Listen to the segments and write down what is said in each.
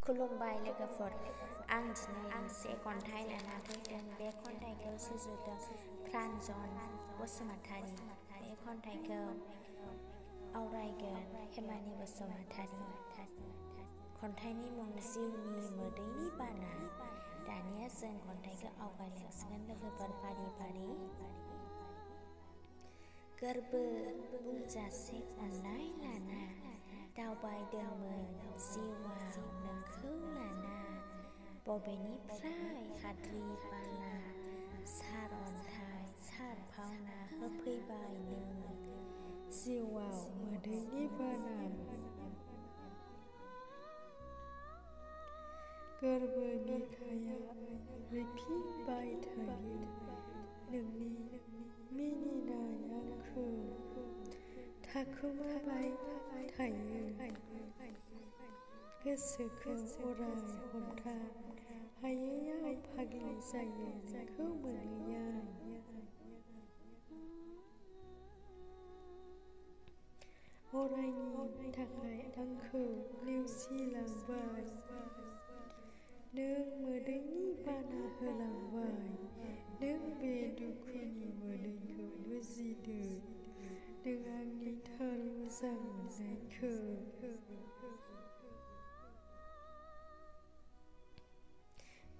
खुलुमबाय लोगोफोर, आं दिनै मोनसे खन्थाइ लाना फैदों। बे खन्थाइखौ सुजुदों प्रान्जन बसुमतारी। बे खन्थाइखौ आवरायगोन हेमानि बसुमतारी। खन्थाइनि मुं जिउनि मोदैनि बाना। दानिया जों खन्थाइखौ आवगायलांसिगोन लोगोफोर फारि फारि। गोरबो बुंजासे अननाय लाना दावबायदोंमोन जिउआव नोंखौ लाना। बबेनिफ्राय हाद्रि बाला सारअन्थाइ सारफावना होफैबाय नों जिउआव मोदैनि बाना। गोरबो बिखाया रिफिनबाय थायो नोंनि मिनिनाय आंखौ थाखोमाबाय थायो। गोसोखौ अराय हमथा हायैयाव फाग्लि जायो नोंखौ मोनैयाव। अरायनि थाखाय आंखौ नेवसिलांबाय नों मोदैनि बाना होलांबाय। नों बे दुखुनि मोदैखौ बुजिदो नों आंनि थार मोजां मोननायखौ।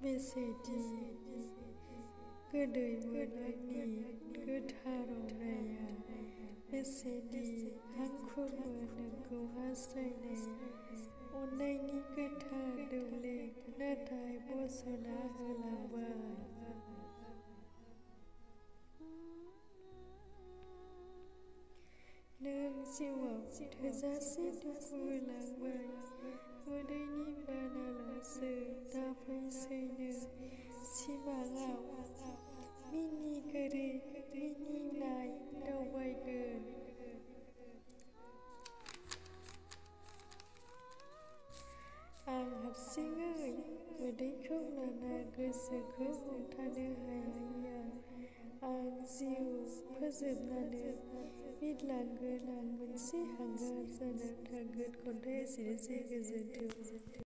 बेसेदि गोदैमोन आंनि गोथार अननाया, बेसेदि हांखुरमोन नोंखौ हास्थायनाया। अननायनि गोथार दौले नाथाय बसना होलांबाय। नों जिउआव थोजासे दुखु होलांबाय। मोदैनि बानाल'सो दाफैसै नों सिमाङाव मिनिगोरै मिनिनाय दावबायगोन। आं हारसिङै मोदैखौ लाना गोसोखौ हमथानो हायैयाव आं जिउ फोजोबनानै बिरलांगोन। आं मोनसे हांगार जाना थांगोन। खन्थाइया एसेनोसै, गोजोन्थों।